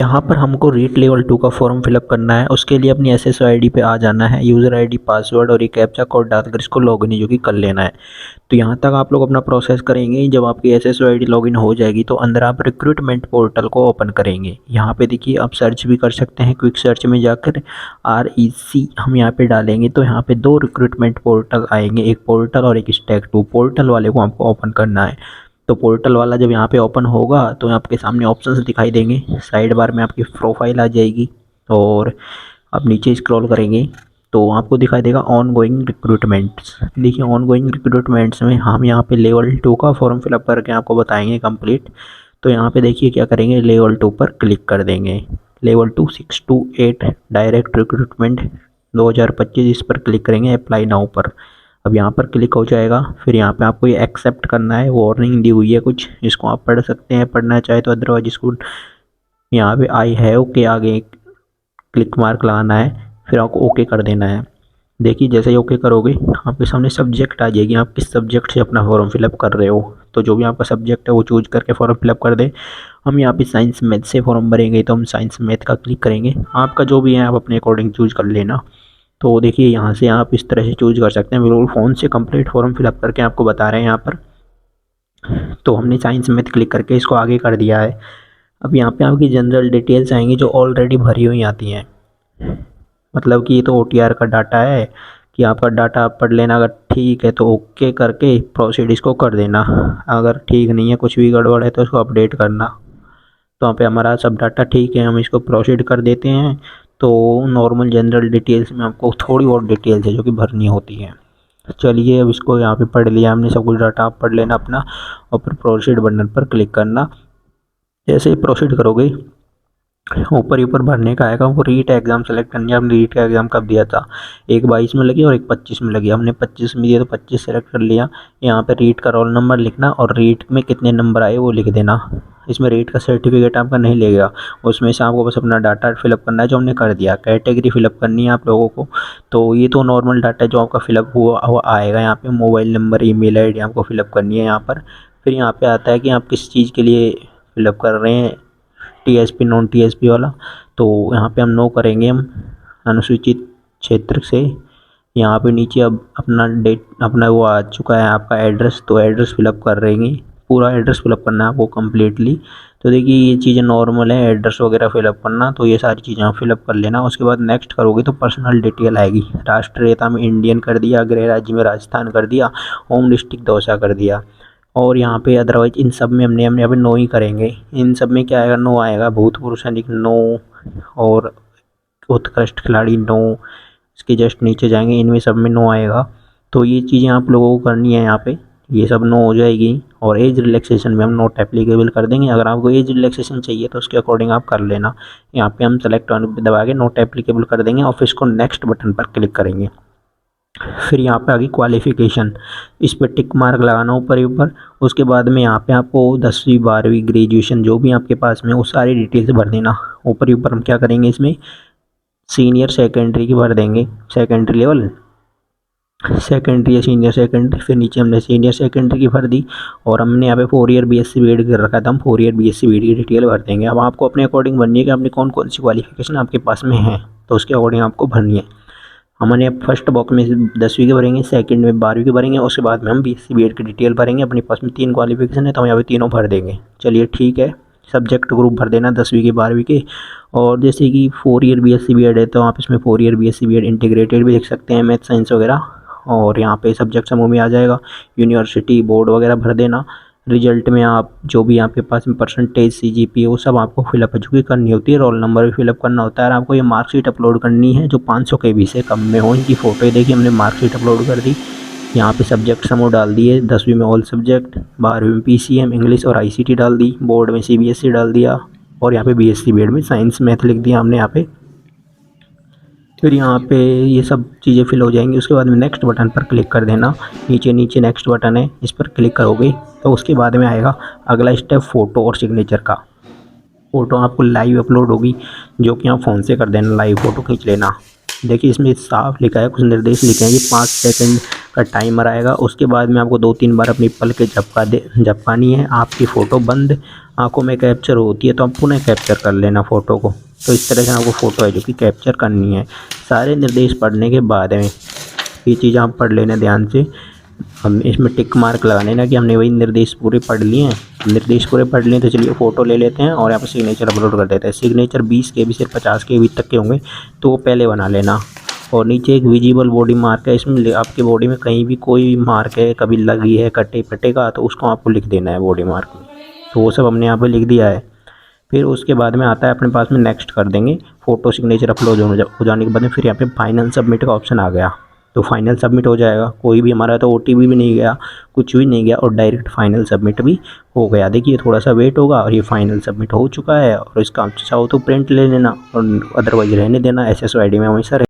यहाँ पर हमको रीट लेवल 2 का फॉर्म फिलअप करना है। उसके लिए अपनी SSO ID पे आ जाना है, यूज़र ID पासवर्ड और ये कैप्चा कोड डालकर इसको लॉगिन जो कि कर लेना है। तो यहाँ तक आप लोग अपना प्रोसेस करेंगे। जब आपकी SSO ID लॉगिन हो जाएगी तो अंदर आप रिक्रूटमेंट पोर्टल को ओपन करेंगे। यहाँ पे देखिए आप सर्च भी कर सकते हैं, क्विक सर्च में जाकर REC हम यहाँ पे डालेंगे तो यहाँ पे 2 रिक्रूटमेंट पोर्टल आएंगे, एक पोर्टल और एक स्टैक 2। पोर्टल वाले को आपको ओपन करना है। तो पोर्टल वाला जब यहाँ पे ओपन होगा तो आपके सामने ऑप्शंस दिखाई देंगे, साइड बार में आपकी प्रोफाइल आ जाएगी और आप नीचे स्क्रॉल करेंगे तो आपको दिखाई देगा ऑन गोइंग रिक्रूटमेंट्स। देखिए ऑन गोइंग रिक्रूटमेंट्स में हम यहाँ पे लेवल 2 का फॉर्म फिलअप करके आपको बताएंगे कंप्लीट। तो यहाँ पे देखिए क्या करेंगे, लेवल 2 पर क्लिक कर देंगे। लेवल 2 628 डायरेक्ट रिक्रूटमेंट 2025 इस पर क्लिक करेंगे, अप्लाई नाउ पर। अब यहाँ पर क्लिक हो जाएगा। फिर यहाँ पे आपको ये एक्सेप्ट करना है, वार्निंग दी हुई है कुछ, इसको आप पढ़ सकते हैं पढ़ना चाहे तो, अदरवाइज इसको यहाँ पे आई हैव के आगे क्लिक मार्क लगाना है, फिर आपको ओके कर देना है। देखिए जैसे ही ओके करोगे आपके सामने सब्जेक्ट आ जाएगी, आप किस सब्जेक्ट से अपना फॉर्म फिलअप कर रहे हो। तो जो भी आपका सब्जेक्ट है वो चूज करके फॉर्म फिलअप कर दें। हम यहाँ पे साइंस मैथ से फॉर्म भरेंगे तो हम साइंस मैथ का क्लिक करेंगे। आपका जो भी है आप अपने अकॉर्डिंग चूज कर लेना। तो देखिए यहाँ से आप इस तरह से चूज कर सकते हैं, बिल्कुल फ़ोन से कंप्लीट फॉर्म फिलअप करके आपको बता रहे हैं यहाँ पर। तो हमने साइंस मैथ क्लिक करके इसको आगे कर दिया है। अब यहाँ पे आपकी जनरल डिटेल्स आएंगी जो ऑलरेडी भरी हुई आती हैं, मतलब कि ये तो OTR का डाटा है कि आपका डाटा आप पढ़ लेना, अगर ठीक है तो ओके करके प्रोसीड इसको कर देना, अगर ठीक नहीं है कुछ भी गड़बड़ है तो इसको अपडेट करना। तो यहाँ पे हमारा सब डाटा ठीक है, हम इसको प्रोसीड कर देते हैं। तो नॉर्मल जनरल डिटेल्स में आपको थोड़ी और डिटेल्स है जो कि भरनी होती है। चलिए अब इसको यहाँ पे पढ़ लिया हमने, सब कुछ डाटा आप पढ़ लेना अपना और फिर प्रोसीड बटन पर क्लिक करना। जैसे ही प्रोसीड करोगे ऊपर ही ऊपर भरने का आएगा, वो रीट एग्ज़ाम सेलेक्ट करनी है। हमने रीट का एग्ज़ाम कब दिया था, एक 22 में लगी और एक 25 में लगी। हमने 25 में दिया तो 25 सेलेक्ट कर लिया। यहाँ पे रीट का रोल नंबर लिखना और रीट में कितने नंबर आए वो लिख देना। इसमें रीट का सर्टिफिकेट आपका नहीं लेगा, उसमें से आपको बस अपना डाटा फिलअप करना है जो हमने कर दिया। कैटेगरी फिलअप करनी है आप लोगों को। तो ये तो नॉर्मल डाटा जो आपका फिलअप हुआ आएगा। यहाँ पे मोबाइल नंबर, ईमेल आईडी आपको फिलअप करनी है यहाँ पर। फिर यहाँ पे आता है कि आप किस चीज़ के लिए फिलअप कर रहे हैं, TSP नॉन TSP वाला। तो यहाँ पे हम नो करेंगे, हम अनुसूचित क्षेत्र से। यहाँ पे नीचे अब अपना डेट अपना वो आ चुका है आपका एड्रेस, तो एड्रेस फिलअप कर रहेंगे, पूरा एड्रेस फिलअप करना है आपको कम्प्लीटली। तो देखिए ये चीज़ें नॉर्मल है, एड्रेस वगैरह फिलअप करना, तो ये सारी चीज़ें आप फिलअप कर लेना। उसके बाद नेक्स्ट करोगे तो पर्सनल डिटेल आएगी। राष्ट्रीयता में इंडियन कर दिया, गृह राज्य में राजस्थान कर दिया, होम डिस्ट्रिक्ट दौसा कर दिया। और यहाँ पे अदरवाइज इन सब में हमने यहाँ पे नो ही करेंगे। इन सब में क्या आएगा, नो आएगा। भूतपूर्व सैनिक नो और उत्कृष्ट खिलाड़ी नो, इसके जस्ट नीचे जाएंगे, इनमें सब में नो आएगा। तो ये चीज़ें आप लोगों को करनी है यहाँ पे, ये सब नो हो जाएगी। और एज रिलैक्सेशन में हम नोट एप्लीकेबल कर देंगे। अगर आपको एज रिलैक्सेशन चाहिए तो उसके अकॉर्डिंग आप कर लेना। यहाँ पे हम सेलेक्ट दबा के नोट एप्लीकेबल कर देंगे और फिर इसको नेक्स्ट बटन पर क्लिक करेंगे। फिर यहाँ पे आगे क्वालिफ़िकेशन, इस पर टिक मार्क लगाना ऊपर ही ऊपर। उसके बाद में यहाँ पे आपको 10वीं 12वीं ग्रेजुएशन जो भी आपके पास में वो सारी डिटेल्स भर देना। ऊपर ही ऊपर हम क्या करेंगे, इसमें सीनियर सेकेंडरी की भर देंगे, सेकेंडरी लेवल, सेकेंडरी या सीनियर सेकेंडरी। फिर नीचे हमने सीनियर सेकेंडरी की भर दी और हमने यहाँ पे 4 ईयर BSc BEd कर रखा था, हम 4 ईयर BSc BEd की डिटेल भर देंगे। अब आपको अपने अकॉर्डिंग भरनी है कि आपने कौन कौन सी क्वालिफिकेशन आपके पास में है, तो उसके अकॉर्डिंग आपको भरनी है। हमने फर्स्ट बॉक्स में 10वीं के भरेंगे, सेकंड में 12वीं के भरेंगे, उसके बाद में हम BSc BEd की डिटेल भरेंगे। अपने पास में 3 क्वालिफिकेशन है तो हम यहाँ पे तीनों भर देंगे। चलिए ठीक है, सब्जेक्ट ग्रुप भर देना 10वीं के 12वीं के। और जैसे कि 4 ईयर BSc BEd है तो आप इसमें 4 ईयर BSc BEd इंटीग्रेटेड भी लिख सकते हैं, मैथ साइंस वगैरह। और यहाँ पे सब्जेक्ट समूह में आ जाएगा, यूनिवर्सिटी बोर्ड वगैरह भर देना। रिजल्ट में आप जो भी आपके पास में परसेंटेज CGPA वो सब आपको फिलअप चुकी करनी होती है। रोल नंबर भी फिलअप करना होता है। आपको ये मार्कशीट अपलोड करनी है जो 500 KB से कम में हो। इनकी फ़ोटो देखिए हमने मार्कशीट अपलोड कर दी। यहाँ पे सब्जेक्ट समूह डाल दिए, 10वीं में ऑल सब्जेक्ट, 12वीं में PCM इंग्लिश और ICT डाल दी, बोर्ड में CBSE डाल दिया और यहाँ पे BSc BEd में साइंस मैथ लिख दिया हमने यहाँ पे। फिर यहाँ पे ये सब चीज़ें फिल हो जाएंगी। उसके बाद में नेक्स्ट बटन पर क्लिक कर देना। नीचे नीचे नेक्स्ट बटन है, इस पर क्लिक करोगे तो उसके बाद में आएगा अगला स्टेप फ़ोटो और सिग्नेचर का। फ़ोटो आपको लाइव अपलोड होगी जो कि आप फ़ोन से कर देना, लाइव फ़ोटो खींच लेना। देखिए इसमें साफ लिखा है, कुछ निर्देश लिखे हैं कि 5 सेकंड का टाइमर आएगा, उसके बाद में आपको 2-3 बार अपनी पलकें झपकानी है। आपकी फ़ोटो बंद आँखों में कैप्चर होती है तो आप पुनः कैप्चर कर लेना फ़ोटो को। तो इस तरह से आपको फ़ोटो है जो कि कैप्चर करनी है। सारे निर्देश पढ़ने के बाद में ये चीज़ आप पढ़ लेना ध्यान से। हम इसमें टिक मार्क लगा लेना कि हमने वही निर्देश पूरे पढ़ लिए हैं। निर्देश पूरे पढ़ लिए तो चलिए फ़ोटो ले लेते हैं और यहाँ पर सिग्नेचर अपलोड कर देते हैं। सिग्नेचर 20 KB से 50 KB तक के होंगे तो वो पहले बना लेना। और नीचे एक विजिबल बॉडी मार्क है, इसमें आपकी बॉडी में कहीं भी कोई भी मार्क है, कभी लगी है, कटेगा तो उसको आपको लिख देना है बॉडी मार्क में। तो वो सब हमने यहाँ पर लिख दिया है। फिर उसके बाद में आता है अपने पास में नेक्स्ट कर देंगे। फ़ोटो सिग्नेचर अपलोड हो जाने के बाद में फिर यहाँ पे फाइनल सबमिट का ऑप्शन आ गया, तो फाइनल सबमिट हो जाएगा। कोई भी हमारा तो OTP भी नहीं गया, कुछ भी नहीं गया और डायरेक्ट फाइनल सबमिट भी हो गया। देखिए थोड़ा सा वेट होगा और ये फाइनल सबमिट हो चुका है। और इसका चाहो तो प्रिंट ले लेना और अदरवाइज रहने देना, SSO ID में हमेशा